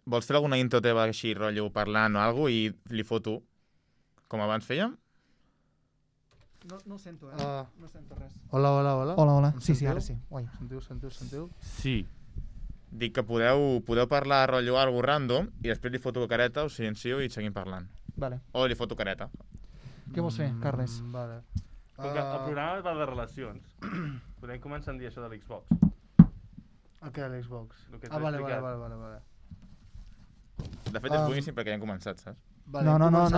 vols fer alguna intro teva així, rotllo, parlant o alguna cosa, i li foto, com abans fèiem? No sento, no sento res. Hola. Hola. Sí, ara sí. Guai. Sentiu? Sí. Dic que podeu parlar, rotllo, algo random, i després li foto careta, us silencio i seguim parlant. Vale. O li foto careta. Què vols fer, Carles? Vale. Com que el programa va de relacions, podem començar a dir això de l'Xbox. El que era l'Xbox? El que t'he Vale. De fet, és boníssim perquè ja hem començat, saps? Vale,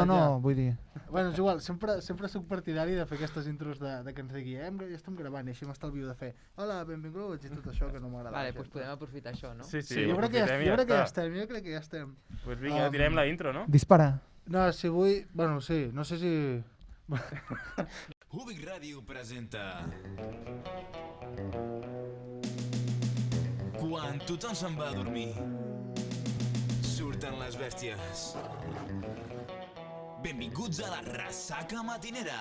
No, vull dir... Bueno, és igual, sempre soc partidari de fer aquestes intros de que ens digui ja estem gravant i així m'estalvio de fer hola, benvinguts i tot això que no m'agrada. Vale, doncs podem aprofitar això, no? Sí, Jo crec que ja estem. Doncs vinga, tirem la intro, no? Dispara. No, si vull... Bueno, sí, no sé si... Ubik Ràdio presenta... Quan tothom se'n va a dormir, surten les bèsties. Benvinguts a la Ressaca Matinera.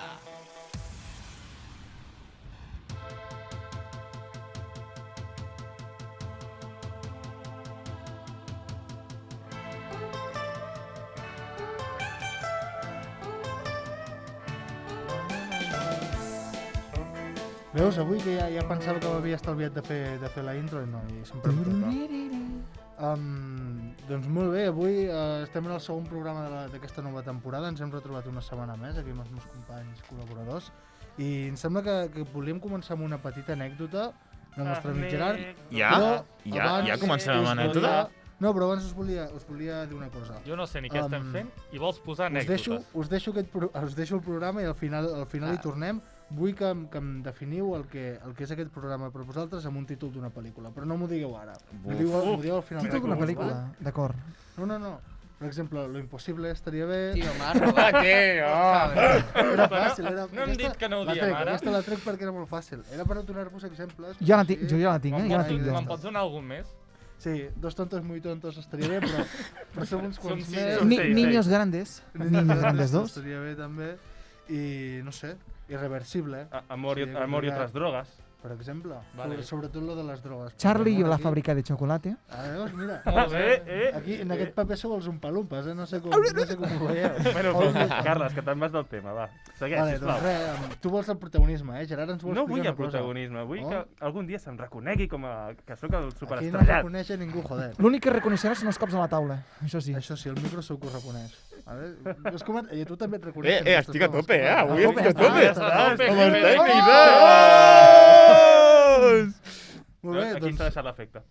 Veus, avui que ja pensava que m'havia estalviat de fer la intro i no, i sempre em toca. Doncs molt bé, avui estem en el segon programa d'aquesta nova temporada, ens hem retrobat una setmana més aquí amb els meus companys col·laboradors i em sembla que volíem començar amb una petita anècdota del nostre amic Gerard. Ja començarem amb l'anècdota? No, però abans us volia dir una cosa. Jo no sé ni què estem fent i vols posar anècdotes. Us deixo el programa i al final hi tornem. Vull que em definiu el que és aquest programa per vosaltres amb un títol d'una pel·lícula, però no m'ho digueu ara. M'ho dieu al final. Títol d'una pel·lícula, d'acord. No. Per exemple, Lo Impossible estaria bé... Tio, Marco, va. Era fàcil, era... No hem dit que no ho diem ara. Aquesta la trec perquè era molt fàcil. Era per donar-vos exemples. Jo ja la tinc, Me'n pots donar algun més? Sí, Dos tontos muy tontos estaria bé, però som uns quants més. Niños grandes. Niños grandes 2. Estaria bé també. I no sé, Irreversible. Amor y otras drogas. Per exemple, vale. Sobretot lo de les drogues. Charlie i la fàbrica de xocolata. Veus, mira. Molt bé. Aquí, en aquest paper sou els umpalumpas, no sé com ho veieu. Bueno, Carles, que te'n vas del tema, va. Segueix, Vale, sisplau. doncs res, tu vols el protagonisme, Gerard ens vol No explicar vull una el cosa. protagonisme, vull que algun dia se'm reconegui com a que sóc el Aquí no superestrellat. reconeix a ningú, joder. L'únic que reconeixerà són els cops a la taula, això sí. Això sí, el micro segur que ho reconeix. I tu també et reconeixes. Estic a tope, avui A estic a tope, tope. a tope. Amb els tècnics, Molt bé, Aquí s'ha deixat l'efecte.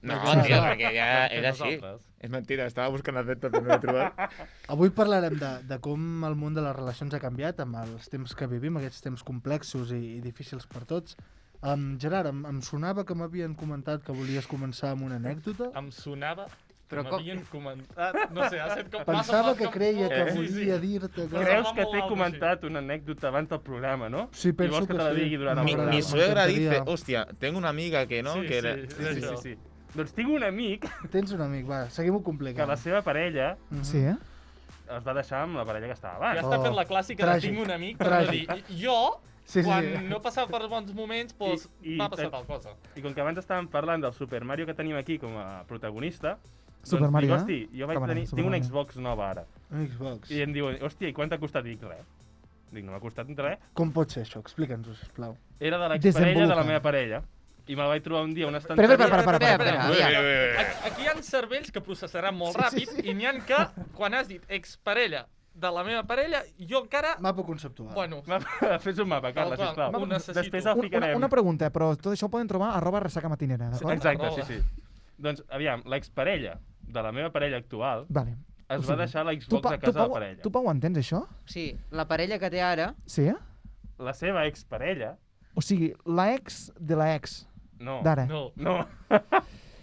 No, tio, perquè ja és així. És mentida, estava buscant l'efecte però no l'he trobat. Avui parlarem de com el món de les relacions ha canviat amb els temps que vivim, aquests temps complexos i difícils per tots. Gerard, em sonava que m'havien comentat que volies començar amb una anècdota. Em sonava Però que com... m'havien comentat... No sé, ha set com... Pensava que creia que Sí, volia dir-te que... Creus que t'he comentat una anècdota abans del programa, no? Sí, I penso vols que te la sí. digui durant el programa? Mi suegra M'encantaria. dice, hòstia, tengo una amiga que no, Sí, que era... Sí. Doncs tinc un amic Tens un amic, va, seguim-ho que complicant. la seva parella Sí, es va deixar amb la parella que estava Ja abans. està fent la clàssica de tràgic, tinc un amic per no dir... Jo, Sí. quan no passava per bons moments, doncs I- va passar tal cosa. I com que abans estàvem parlant del Super Mario que tenim aquí com a protagonista, Super Mario, dic, hosti, jo vaig Cámara, tenir, Super tinc una Mario. Xbox nova ara. Un Xbox. I em diuen, hòstia, i quant t'ha costat? Dic, res. Dic, no m'ha costat res. Com pot ser això? Explica'ns-ho, sisplau. Era de l'exparella de la Desenvolupa. meva parella. I me'l vaig trobar un dia a una estanteria. Espera. Aquí hi ha cervells que processaran molt ràpid i n'hi ha que, quan has dit exparella de la meva parella, jo encara... Mapa conceptual. Bueno, Fes un mapa, Carles, Tal qual. sisplau. Ho necessito. Després el ficarem. Una pregunta, però tot això ho poden trobar a @ressaca-matinera, d'acord? Exacte, Arroba. sí. Doncs, aviam, l'exparella de la meva parella actual Vale. es O va sigui, deixar la Xbox a casa de la parella. Tu, Pau, entens això? Sí, la parella que té ara... Sí? La seva exparella... O sigui, la ex de la ex No. d'ara. no. No.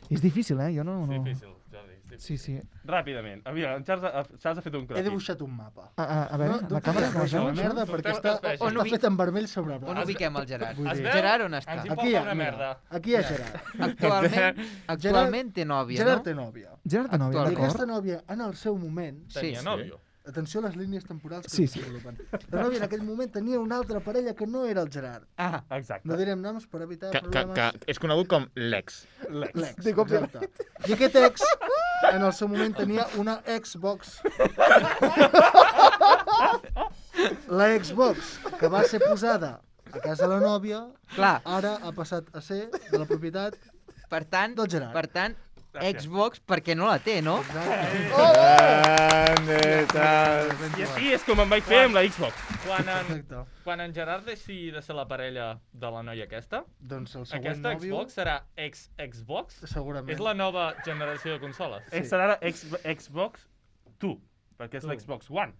És difícil, jo no... És difícil, Jordi. Sí. Ràpidament. Aviam, Charles ha fet un He croquis. dibuixat un mapa. A veure, la càmera com es veu? una merda perquè està On ho fet en vermell sobre On blanc. ubiquem el Gerard? Vull dir- Gerard on està? Ens hi Aquí porta hi ha, una mira, merda. aquí hi ha Gerard. Actualment té nòvia, Gerard no? té nòvia. Gerard de nòvia, Actualment. I aquesta d'acord? nòvia, en el seu moment, Tenia Sí. nòvio. Atenció a les línies temporals que Sí, es desenvolupen. La nòvia en aquell moment tenia una altra parella que no era el Gerard. Ah, Exacte. No direm noms per evitar Que problemes. és conegut com l'ex. L'ex, De copia. exacte. I aquest ex, en el seu moment, tenia una Xbox. La Xbox, que va ser posada a casa de la nòvia, clar, ara ha passat a ser de la propietat per tant, del Gerard. per tant, Gràcies. Xbox perquè no la té, no? Exacte. Grande, tal. I així és com em vaig fer amb la Xbox. Exacte. Quan en Gerard deixi de ser la parella de la noia aquesta, Doncs el següent aquesta nòvio, Xbox serà ex-Xbox? segurament. És la nova generació de consoles. Sí. Serà la Xbox 2, perquè és l'Xbox One.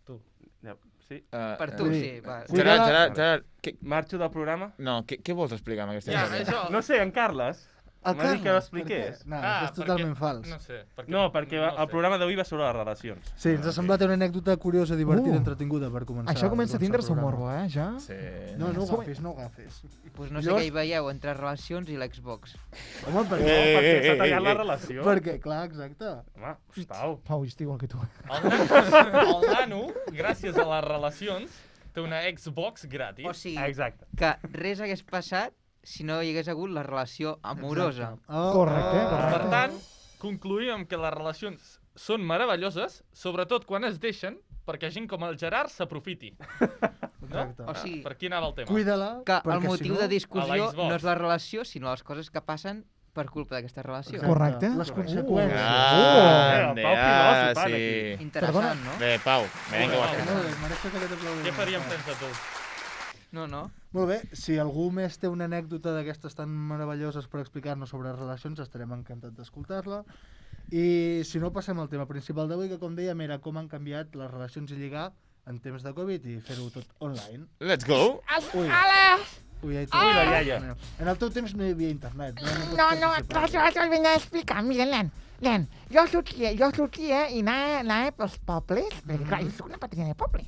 Tu. Ja, sí. Per tu, vull sí. dir, Va. Gerard, Marxo del programa? no, què vols explicar amb aquesta Ja, història? això... No sé, en Carles. El M'ha dit que Carles, l'expliqués. per què? No, Ah, és totalment perquè- fals. No sé. No, perquè el programa d'avui va sobre les relacions. Sí, ens ha semblat una anècdota curiosa, divertida, Uh. entretinguda per començar. Això comença a tindre el seu programa. morbo, ja? Sí. No, no ho Com- agafis, no ho agafis. Pues no sé Llavors- què hi veieu entre relacions i l'Xbox. Home, per No, què? perquè s'ha tallat la relació. Perquè, clar, exacte. Home, hostau. Pau, jo estic igual que tu. El nano, gràcies a les relacions, té una Xbox gratis. O sigui, Exacte. que res hagués passat si no hi hagués hagut la relació amorosa. Oh, Correcte, oh, correcte. Per tant, concluïm que les relacions són meravelloses, sobretot quan es deixen, perquè gent com el Gerard s'aprofiti. Exacte. O sigui, Per aquí anava el tema. Cuida-la, que perquè el motiu de a discussió l'Xbox. no és la relació, sinó les coses que passen per culpa d'aquesta relació. Exacte. Correcte. Les conseqüències. Grande, El Pau filòsof, ara, sí. Interessant, no? Bé, Pau, bé que ho has Molt fet. Molt bé, mereixes aquest aplaudiment. Què faríem sense tu? No, no. Molt bé, si algú més té una anècdota d'aquestes tan meravelloses per explicar-nos sobre relacions, estarem encantats d'escoltar-la. I si no, passem al tema principal d'avui, que com dèiem era com han canviat les relacions i lligar en temps de Covid i fer-ho tot online. Let's go. Ui, ui, Ui, la iaia. En el teu temps no hi havia internet. No, t'ho vinc a explicar. Mira, nen, jo sortia i anava pels pobles, perquè clar, jo soc una petita de poble.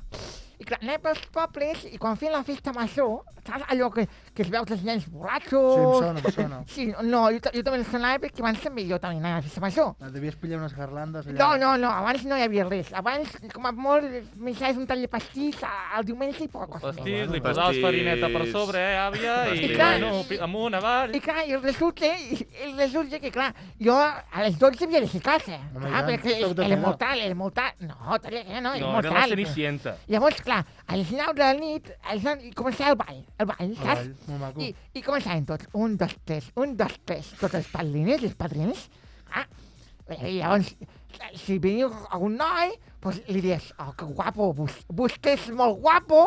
I clar, anava pels pobles i quan feien la festa major, saps allò que es veu els nens borratxos... Sí, em sona. Sí, no, jo també els sonava perquè abans també jo també anava a la festa major. Devies pillar unes garlandes allà. No, abans no hi havia res. Abans, com a molt, menjaves un tall de pastís al diumenge i poca cosa més. Pastís, li Pastís. posaves farineta per sobre, àvia, i Pastís. bueno, amunt, avall. I clar, i resulta que, clar, jo a les 12 havia de ser a casa. Home, Clar, ja, perquè toc de era queda. mortal. No, talla, no, era No, era la mortal. Cenicienta. Llavors, clar, a les 9 de la nit i començava el ball, saps? Molt maco. I començaven tots, 1, 2, 3, tots els padrines i les padrines. Ah, i llavors, si venia algun noi, doncs li dius, oh, que guapo, vostè és molt guapo,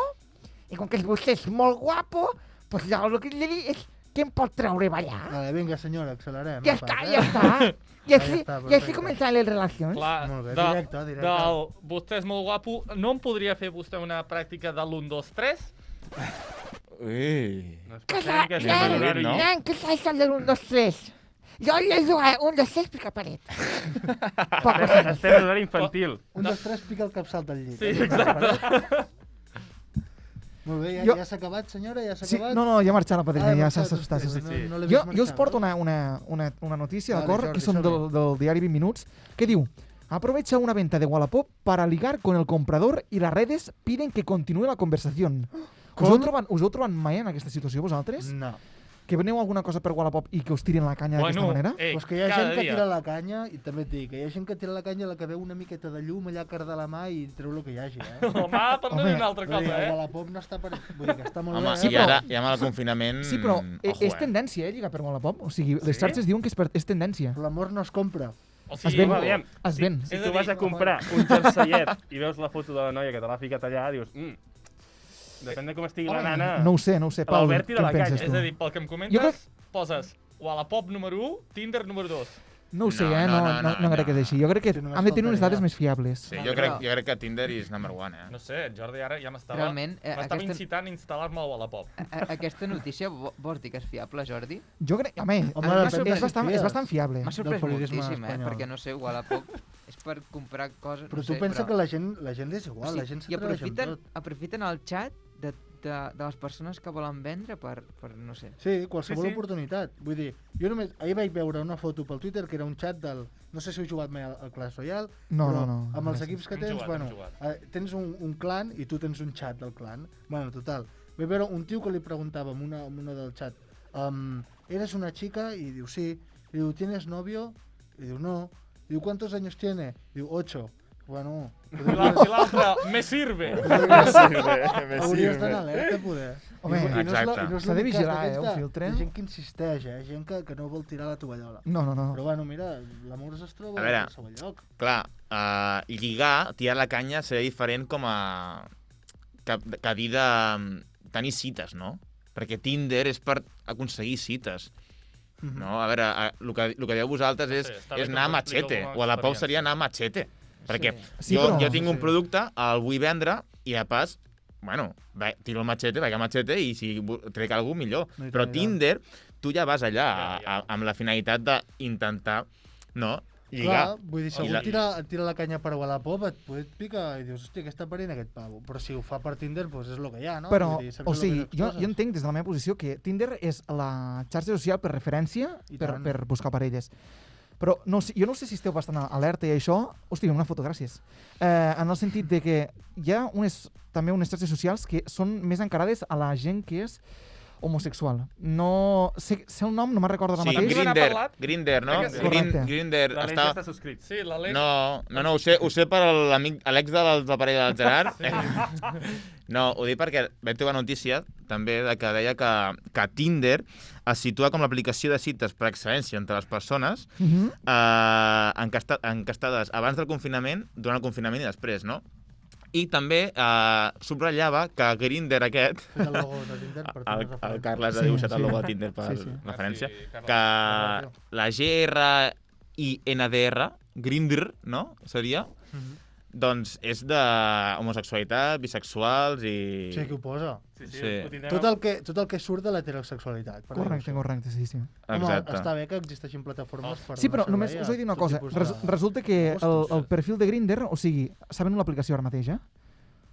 i com que vostè és molt guapo, doncs llavors el que li dic és que em pot treure a ballar. Vale, vinga, senyora, accelerem. Ja no està, pas, ja està. I així, està, i així perfecte. començaven les relacions. Clar, Molt bé, de- directe. del vostè és molt guapo, no em podria fer vostè una pràctica de l'1, 2, 3? Ui. No es Que pot sa, fer que ja sigui m'ha un dit, no? nen, què és això de l'1, 2, 3? Jo li jugat 1, 2, 3 pica paret. Poc o sigui. Estem en l'hora infantil. Un dels tres pica el capçal del llit. Sí, exacte. Molt bé, Jo- ja s'ha acabat, senyora? Ja s'ha Sí, acabat? no, ja ha marxat la padrina, ja s'ha marxat, assustat. hòstia, Sí, no- sí. no l'he Jo vist us porto marxar. una notícia, Vale, d'acord? Jordi, Que són del diari 20 Minuts, que diu: aprovecha una venta de Wallapop para ligar con el comprador y las redes piden que continúe la conversación. Us heu trobat mai en aquesta situació, vosaltres? No. Que veneu alguna cosa per Wallapop i que us tiren la canya d'aquesta manera? Pues que hi ha cada gent que dia. tira la canya, i també et dic, que hi ha gent que tira la canya a la que veu una miqueta de llum allà a cara de la mà i treu el que hi hagi, eh? Home, per no dir una altra Vull dir, cosa, el eh? Wallapop no està per... Vull dir que està molt Home, bé, sí, i però- ara, ja amb el confinament... Sí, però ojo, és tendència, lligar per Wallapop. O sigui, les xarxes diuen que és tendència. Però l'amor no es compra. O Es sigui, ven, home, aviam, es ven. Si És a tu dir, vas a comprar un jerseiet i veus la foto de la noia que te l'ha ficat allà, dius... Depèn de com estigui la nana. No ho sé, Pau, L'Albert què tira la en penses és a tu? dir, pel que em Jo comentes, poses Wallapop número 1, Tinder número 2. No ho sé, No, no crec que és així. Jo crec que Sí, només han de tenir unes faltaria. dades més fiables. Sí, jo crec que Tinder és number one, No sé, Jordi ara ja m'estava Realment, aquesta- incitant a instal·lar-me al Wallapop. Aquesta notícia vols dir que és fiable, Jordi? Jo crec... Home, Home, és, depèn de és, si bastant, fies. és bastant fiable. M'ha sorprès periodisme moltíssim, espanyol. perquè no sé, Wallapop és per comprar coses... Però no tu sé, pensa però... que la gent és igual, O sigui, la gent i s'atreveix amb tot. aprofiten el xat de les persones que volen vendre per no sé. Sí, qualsevol Sí, sí. oportunitat. Vull dir, jo només... Ahir vaig veure una foto pel Twitter que era un xat del... No sé si heu jugat mai al Clash Royale, No, però no. amb els gràcies. equips que Hem tens, jugat, bueno, hem jugat. tens un clan i tu tens un xat del clan. Bueno, total. Vaig veure un tio que li preguntava amb una del xat, ¿eres una chica? Y diu, sí. Y diu, ¿tienes novio? Y diu, no. Y diu, ¿cuántos años tiene? Y diu, 8. Bueno, I l'altre, me sirve. hauries d'anar alerta, poder. Home, exacte. S'ha de vigilar, un filtre. Hi ha gent que insisteix, gent que no vol tirar la tovallola. No. Però bueno, mira, l'amor es troba A veure. al segon lloc. Clar, lligar, tirar la canya seria diferent com a... que dir de tenir cites, no? Perquè Tinder és per aconseguir cites. No? A veure, el que dieu vosaltres és, Sí, està bé és que anar a m'ho expliqueu machete. com a O a la Pau experiència. seria anar a machete. Perquè Sí, jo, però- jo tinc un producte, el vull vendre i de pas, bueno, tiro el machete, vaig a machete i si trec algú millor. No, i Però tant, i tant. Tinder, tu ja vas allà Ja. amb la finalitat d'intentar, no? Clar, Lligar. vull dir, si I algú la- et tira la canya per Wallapop, et pica i dius, hòstia, què està parint aquest pavo? Però si ho fa per Tinder, doncs és el que hi ha, no? Però, Vull dir, saps o el que sigui, t'exposes? jo entenc des de la meva posició que Tinder és la xarxa social per referència I per, tant. per buscar parelles. Però no, jo no sé si esteu bastant alerta i això... Hòstia, una foto, gràcies. En el sentit de que hi ha també unes xarxes socials que són més encarades a la gent que és homosexual. No... Sé el nom, no me'n recordo ara Sí, mateix. Grindr. Grinder, parlat? Grinder, no? Crec que sí. Correcte. Grinder L'Aleix està... ja està subscrit. Sí, l'Aleix... No, ho sé per l'ex de la parella del Gerard. No, ho dic perquè vaig trobar notícia també de que deia que Tinder es situa com l'aplicació de cites per excel·lència entre les persones encastades abans del confinament, durant el confinament i després, no? I també subratllava que Grindr aquest, Fet el logo de Tinder per tenir el referència. Carles ha Sí, dibuixat sí. el logo de Tinder per Sí, sí. referència, Carles. que la GRINDR, Grindr, no? Seria? Doncs és d'homosexualitat, bisexuals i... Sí, que ho posa. Sí. ho tindrem Tot el que surt de l'heterosexualitat. per Correcte, dir-ho correcte, sí, sí. així. Home, Exacte. està bé que existeixin plataformes per Sí, però donar només servei us he de dir una tot cosa. tipus de Resulta que gustos. el perfil de Grindr, o sigui, saben l'aplicació ara mateix, eh?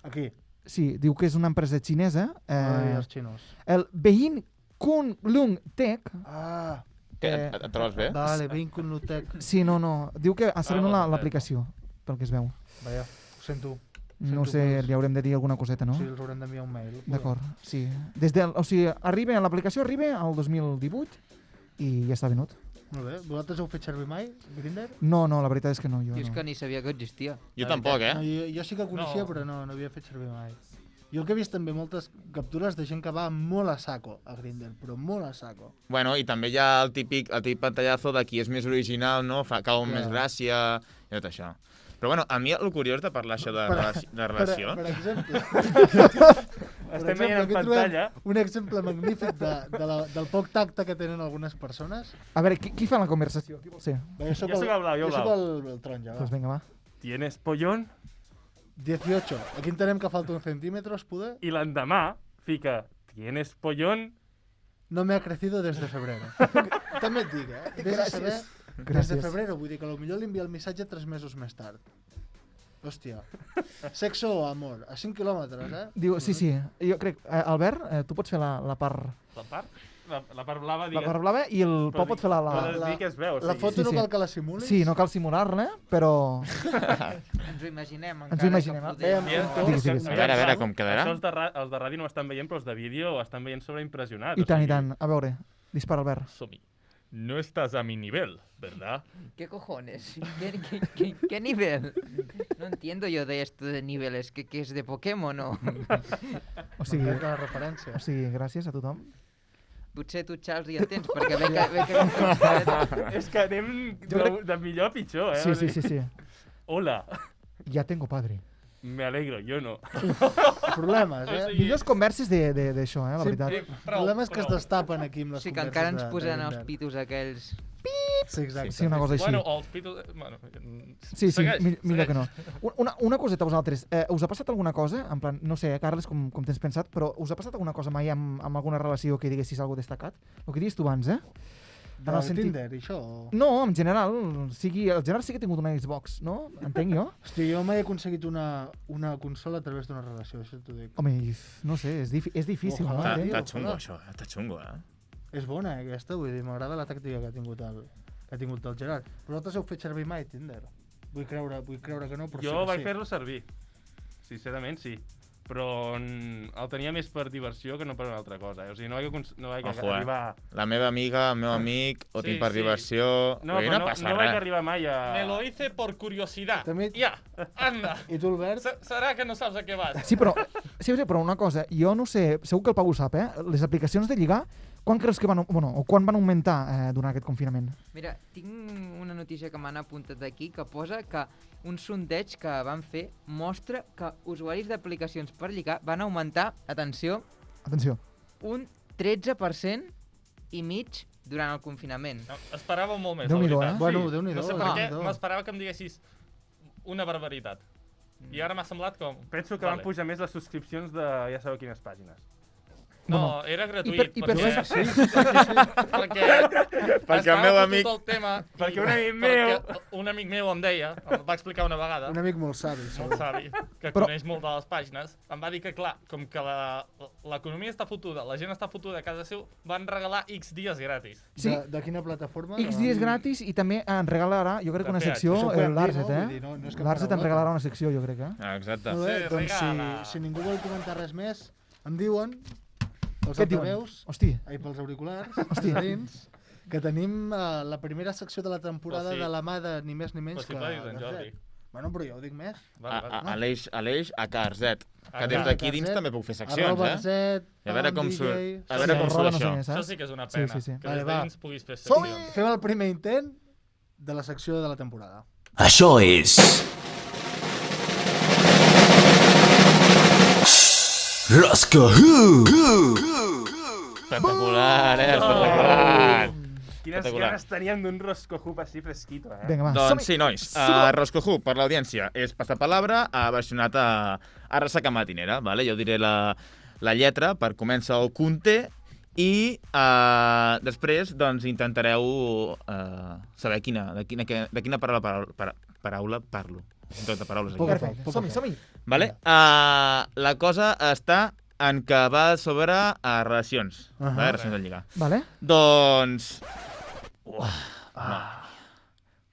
Aquí, Sí, diu que és una empresa xinesa. els xinos. El Bein Kunlun Tech. Ah, Què, et trobes bé? vale, ben Conutec. Sí, no. Diu que saben l'aplicació, pel que es veu. Vaja, ho sento. No Sento sé, pels- li haurem de dir alguna coseta, no? Sí, els haurem d'enviar un mail. D'acord, sí. O sigui, l'aplicació arriba al 2018 i ja està venut. Molt bé. Vosaltres heu fet servir mai Grindr? No, la veritat és que no, jo Jo és no. que ni sabia que existia. Jo la tampoc, veritat. No, eh? jo sí que coneixia, No. però no havia fet servir mai. Jo el que he vist també moltes captures de gent que va molt a saco a Grindr, però molt a saco. Bueno, i també hi ha el típic pantallazo de qui és més original, no? Cau Clar. més gràcia i tot això. Però bueno, a mi el curiós de parlar això de relació... Per exemple, Estem veient en aquí trobem pantalla. un exemple magnífic del poc tacte que tenen algunes persones. A veure, qui fa la conversació? Qui vol ser? Va, jo soc Jo soc el blau, jo jo soc blau. el taronja, va. Doncs vinga, va. Tienes pollón? 18. Aquí entenem que falta un centímetres, poder. I l'endemà fica Tienes pollón? No me ha crecido desde febrero. També et dic, Vés a saber, des de Gràcies. febrero, vull dir que potser li envia el missatge 3 mesos més tard. Hòstia. Sexo o amor, a 5 quilòmetres, Diu, sí, jo crec... Albert, tu pots fer la part, La part? La part blava, la digues. part blava i el Pau pot fer la... Però dir que es veu, o La sigui. foto Sí, no sí. cal que la simulis? Sí, no cal simular-la, però... Ens ho imaginem, Ens ho encara imaginem, que eh? podem. Veiem. Digues, digues. A veure com quedarà. Això els de ràdio no estan veient, però els de vídeo estan veient sobreimpressionats. I tant. A veure, dispara, Albert. Som-hi. No estás a mi nivel, ¿verdad? ¿Qué cojones? ¿Qué nivel? No entiendo yo de esto de niveles. ¿Qué es de Pokémon o...? O sigui, M'encanta la referència. gràcies a tothom. Potser tu, Charles, ja tens, perquè ve que... És que anem Jo crec- de millor a pitjor, eh? Sí. Hola, Ja tengo padre. me alegro, jo no. Problemes, Sí. Millors converses d'això, la Sí, veritat. Problemes que es destapen aquí amb les Sí, que converses encara ens de posaran els Grindr. pitos aquells... Sí, exacte. Sí, una cosa així. Bueno, els pitos... Bueno, Sí, segueix, millor que no. segueix. Una coseta a vosaltres. Us ha passat alguna cosa? En plan, no sé, Carles, com tens pensat, però us ha passat alguna cosa mai amb alguna relació que diguessis alguna destacat? El que dius tu abans, De en el sentit- Tinder, i això? o- No, en general, el general sí que he tingut una Xbox, no? Entenc jo? Hòstia, jo mai he aconseguit una consola a través d'una relació, això t'ho dic. Home, no sé, és difícil, no? Ojalà. Entenc? Està xungo, això. Està xungo, eh? És bona, aquesta, vull dir, m'agrada la tàctica que ha tingut que ha tingut el Gerard. Vosaltres heu fet servir mai Tinder? Vull creure que no, però sí Jo que vaig sí. fer-lo servir. Sincerament, sí. Però el tenia més per diversió que no per una altra cosa. O sigui, no vaig Ojo, arribar... La meva amiga, el meu amic, ho Sí, tinc per sí. diversió... No, Vull dir, però passa no vaig res. arribar mai a... Me lo hice por curiosidad. També- Ja, anda. I tu, Albert? Serà que no saps a què vas. Sí, però una cosa, jo no sé, segur que el Pau ho sap, les aplicacions de lligar, quan creus que van, o quan van augmentar durant aquest confinament? Mira, tinc una notícia que m'han apuntat aquí que posa que un sondeig que van fer mostra que usuaris d'aplicacions per lligar van augmentar, atenció, un 13% i mig durant el confinament. No, esperava molt més, Déu-n'hi-do, la veritat. Bueno, Sí. Déu-n'hi-do, No sé per què, Déu-n'hi-do. m'esperava que em diguessis una barbaritat. I ara m'ha semblat com... Penso que van pujar més les subscripcions de ja sabeu quines pàgines. No, era gratuït. i per perquè... Sí. Perquè el meu amic... El tema, Perquè un amic meu... perquè un amic meu em deia, em va explicar una vegada, Un amic molt savi, molt segur. savi, que Però- coneix molt de les pàgines, em va dir que, clar, com que l'economia està fotuda, la gent està fotuda a casa seu, van regalar X dies gratis. Sí. De quina plataforma? X dies gratis i també en regalarà, jo crec que una De secció, Això ho podem dir, l'Arset, no? Vull dir, no és cap L'Arset en paraulota. regalarà una secció, jo crec, Exacte. Molt bé, Sí, doncs regala. si ningú vol comentar res més, em diuen, els Què et diuen? altaveus, Hosti, pels auriculars, Hòstia. dins, que tenim la primera secció de la temporada Però sí. de la mà de ni més ni menys Però si plau, en Jordi. Bueno, però jo ho dic més. Aleix a Carzet. Que A des Car- d'aquí dins Carzet, també puc fer seccions, Arroba eh? Zet, I a veure com DJ. surt, a veure com Sí, surt arroba no sé això. què, Això saps? sí que és una Sí, pena, sí, sí. que Vale, des va. de dins puguis fer Som-hi! seccions. Fem el primer intent de la secció de la temporada. Això és... Rosca Who! Espectacular, espectacular. Quines Espectacular. ganes teníem d'un roscojup així fresquito, eh? vinga, va, Doncs som-hi. sí, nois, Roscojú, per l'audiència, és Passapalabra, ha versionat a Ressaca Matinera, vale? Jo diré la lletra per començar el conté i després doncs, intentareu saber de quina paraula parlo. Tot de paraules aquí. Perfecte, som-hi. Vale? La cosa està en que va sobre relacions, vale? Relacions de lligar. Vale? Doncs...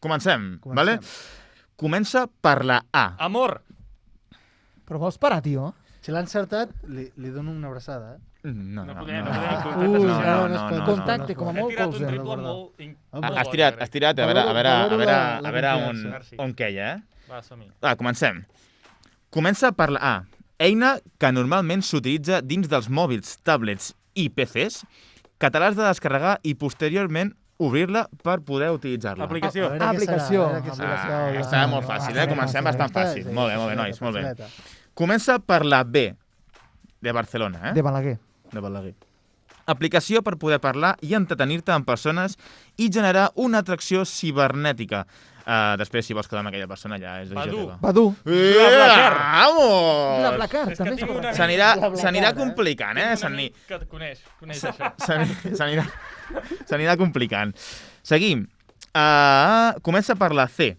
Comencem, vale? Comença per la A. Amor! Però vols parar, tio? Si l'ha encertat, li dono una abraçada, No, No no, podem, no. no podem Ui, contacte social. no es pot. Contacte, com a He molt tirat un colze. triple Guarda. molt... Has tirat, a Valoro la veure confiança. on queia, eh? Va, som-hi. Va, comencem. Comença per la A. Eina que normalment s'utilitza dins dels mòbils, tablets i PCs, que te l'has de descarregar i posteriorment obrir-la per poder utilitzar-la. Aplicació. A veure què Aplicació. serà, a veure què serà. Aplicació. Està molt fàcil, eh? Comencem bastant fàcil. Molt bé, nois, molt bé. Comença per la B, de Barcelona, eh? De Balaguer. De Balaguer. Aplicació per poder parlar i entretenir-te amb persones i generar una atracció cibernètica. Després, si vols quedar amb aquella persona, ja és decisió Badu. teva. Badu. Vamos! La Placar, És que també tinc una S'anirà complicant, eh? Tinc un amic que et coneix això. S'anirà complicant. Seguim. Comença per la C.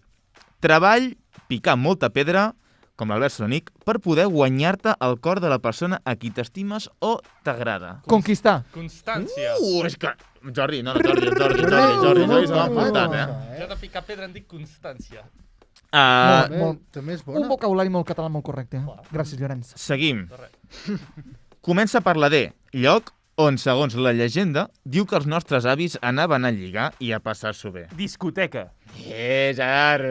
Treball, picar molta pedra, com l'Albert Solonic, per poder guanyar-te el cor de la persona a qui t'estimes o t'agrada. Conquistar. Constància. És que... Jordi se l'ha emportat, eh? Jo de picar pedra en dic constància. També és Un bona. vocabulari molt català molt correcte. Gràcies, Llorenç. Seguim. De res. Comença per la D. Lloc on, segons la llegenda, diu que els nostres avis anaven a lligar i a passar-s'ho bé. Discoteca. Gerard,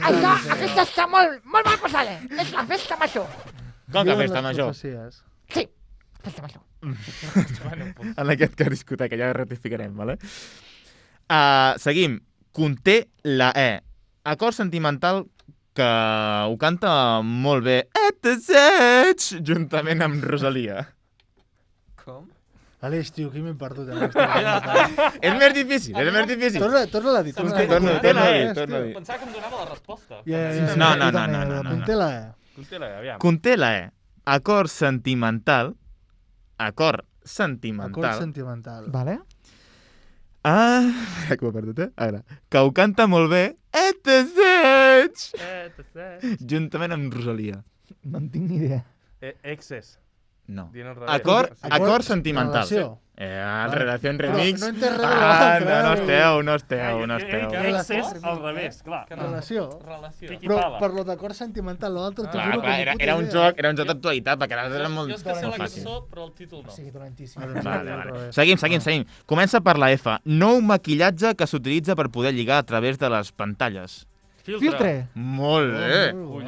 Aquesta està molt mal passada. És la festa major. Com que festa major? Sí, festa major. Bueno, pues, En aquest cas discoteca, ja rectificarem, vale? Seguim. Conté la E. Acord sentimental que ho canta molt bé juntament amb Rosalia. Com? Aleix, tio, aquí m'he perdut. És més difícil, és més difícil. Torna-la a dir. Torna a dir. pensava que em donava la resposta. No. Conté la E. Conté-la, aviam. Conté la E. Acord sentimental. Acord sentimental. Vale? Que ho he perdut, eh? Ara. Que ho canta molt bé juntament amb Rosalia. No en tinc ni idea. Excess. No. Dient al revés. Acord sentimental. Relació. Relació en remix. No he entès res de l'altre, No eh? esteu. Excés al revés, clar. Relació. Relació. Piqui Però pala. per lo d'acord sentimental, l'altre t'ho Clar, juro que era, ni puta era un idea. joc d'actualitat, perquè l'altre era molt, Jo és que sé la molt fàcil. cançó, però el títol no. Sí, dolentíssim. Vale. Seguim. Comença per la F. Nou maquillatge que s'utilitza per poder lligar a través de les pantalles. Filtre. Molt bé. Ui,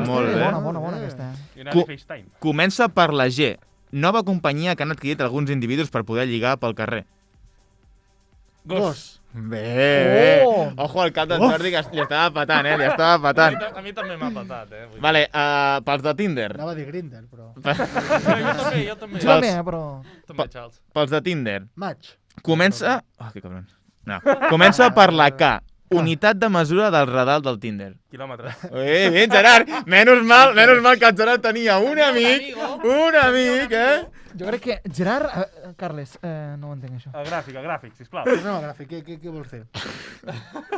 Molt bé. Bona aquesta. I anar a FaceTime. Comença per la G. Nova companyia que han adquirit alguns individus per poder lligar pel carrer. Gos. Bé. Oh! Ojo al cap d'en Jordi, que li estava patant, li estava patant. A mi també m'ha patat, Vull dir. Vale, pels de Tinder. Anava a dir Grindr, però... Jo també, Jo també, però... també, Charles. Pels de Tinder. Maig. Comença... Oh, que cabron. No. Comença per la K. Unitat de mesura del radar del Tinder. Quilòmetres. Bé, Gerard. Menys mal que el Gerard tenia un amic, Jo crec que... Gerard... Carles, no ho entenc, això. El gràfic, sisplau. No, gràfic, què vols fer?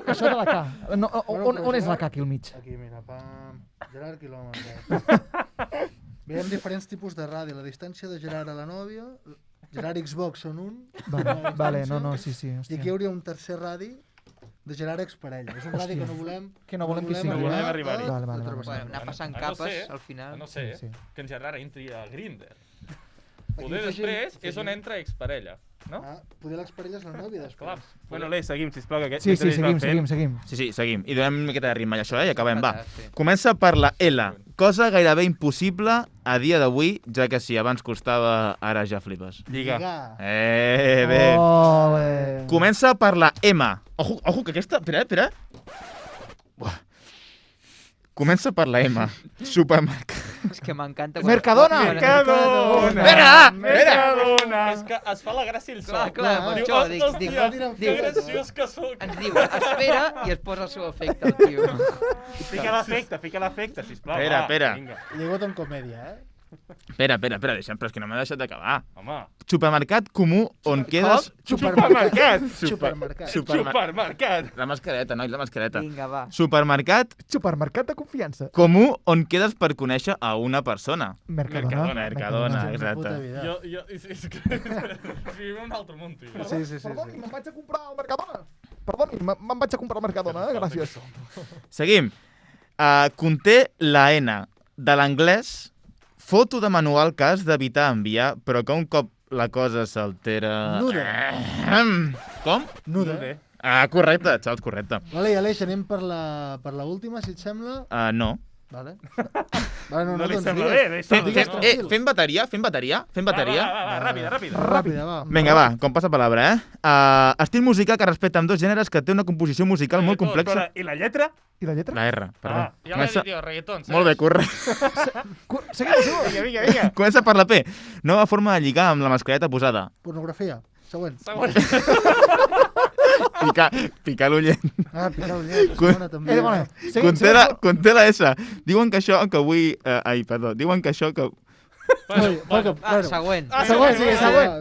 Això de la K. No, on és la K aquí al mig? Aquí, mira, pam... Gerard quilòmetres. Veiem diferents tipus de radi. La distància de Gerard a la nòvia... Gerard Xbox són un... Vale, no, sí. I Hòstia. aquí hi hauria un tercer radi de Gerard exparella. És un radi que no volem... Que no volem que sigui. No volem arribar-hi. Vale. Bueno, anar passant A no capes, ser- al final. A no ser Sí. que en Gerard entri a Grindr. Aquí Poder afegim- després és on entra exparella, no? Ah, poder l'exparella és la nòvia després. Clar. Bueno, Lei, seguim, sisplau, que aquest... Sí, mentre ells van fent- seguim. Sí, seguim. I donem una miqueta de ritme a això, i acabem, va. Sí. Comença per la L. Cosa gairebé impossible a dia d'avui, ja que si abans costava, ara ja flipes. Lligar. Bé. Ole. Comença per la M. Ojo, que aquesta... Espera. Buah. Comença per la M. Supermercat. És que m'encanta... Mercadona! Mercadona! És que es fa la gràcia ell sol. Clar, per Diu, això dic, hòstia, que diu, graciós que soc. ens diu, espera, i es posa el seu efecte, el tio. Fica l'efecte, sisplau. Espera. Vinga. Llegot en comèdia, Espera, deixa'm, però és que no m'ha deixat d'acabar. Home. Supermercat comú on quedes... Supermercat. Supermercat. Supermercat. La mascareta, nois, la mascareta. Vinga, va. Supermercat Supermercat de confiança. comú on quedes per conèixer a una persona. Mercadona. Mercadona, Puta exacte. vida. Jo, és que... Vivim en un altre món, tu i jo. Sí. Perdoni, me'n vaig a comprar al Mercadona. Perdoni, me'n vaig a comprar al Mercadona, gràcies. Seguim. Conté la N de l'anglès foto de manual que has d'evitar enviar, però que un cop la cosa s'altera... Nuda. Com? Nuda. Correcte, Charles, correcte. Vale, Aleix, anem per la última, si et sembla. No. Vale. Vale, No li doncs sembla digues. bé, deixa'l. Digues tranquil. Fem bateria? Va, ràpida. Ràpida, va. Vinga, va, com passa palabra, estil musical que respecta amb dos gèneres que té una composició musical molt complexa. I la lletra? I la lletra? La R, perdó. Ja l'he dit jo, reggaeton. Molt bé, correcte. Seguim. Vinga. Comença per la P. Nova forma de lligar amb la mascareta posada. Pornografia. Següent. Picar l'ullet. Ah, picar l'ullet. Segona, també. Bona. Conté la S. Diuen que això que avui... Diuen que això que... Següent.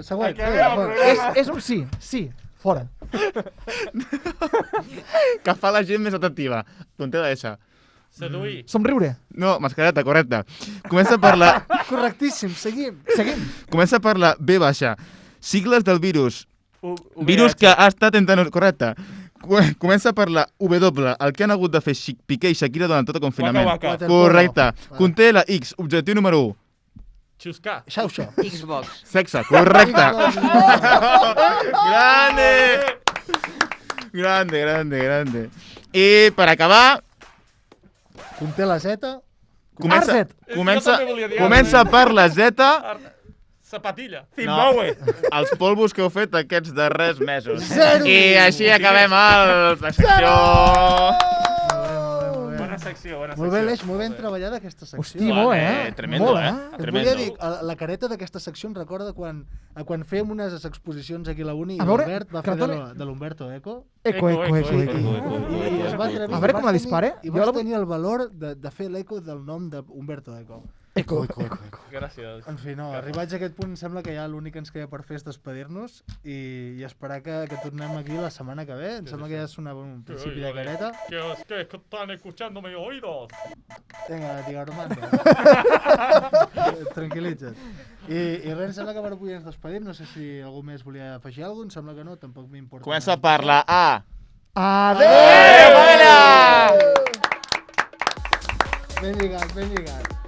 Següent. És un sí. Sí. Fora. Que fa la gent més atractiva. Conté la S. Seduir. Somriure. No, mascareta, correcte. Comença per la... Correctíssim, seguim. Comença per la B baixa. Sigles del virus. Virus que ha estat entre... Correcte. Comença per la W, el que han hagut de fer Piqué i Shakira durant tot el confinament. Waka. Correcte. Conté la X, objectiu número 1. Xuscar. Xauxa. Xbox. Sexe, correcte. Grande. I per acabar, Conté la Z. comença per la Z. Zapatilla. Zimbabue. Els polvos que heu fet aquests darrers mesos. Zero. I així acabem la secció. Bona secció. Molt bé, Aleix, molt ben treballada aquesta secció. Hosti, molt, Tremendo, Molt, Et Tremendo. volia dir, la careta d'aquesta secció em recorda quan fèiem unes exposicions aquí a la Uni i A veure, l'Albert va fer Cartone- de l'Humberto Eco. Eco. I es va atrevir... A veure i com vas la dispare. I Jo vas la vull- tenir el valor de fer l'eco del nom d'Humberto Eco. Eco. Gràcies. En fi, no, arribats a aquest punt em sembla que ja l'únic que ens queda per fer és despedir-nos i esperar que tornem aquí la setmana que ve. Em sembla que ja sonava un principi de careta. Que están escuchando mis oídos. Vinga, tío Armando. Tranquil·litza't. I res, em sembla que per avui ens despedim. No sé si algú més volia afegir alguna cosa. Em sembla que no, tampoc m'importa. Comença per la A. Adéu! Ben lligat, ben lligat.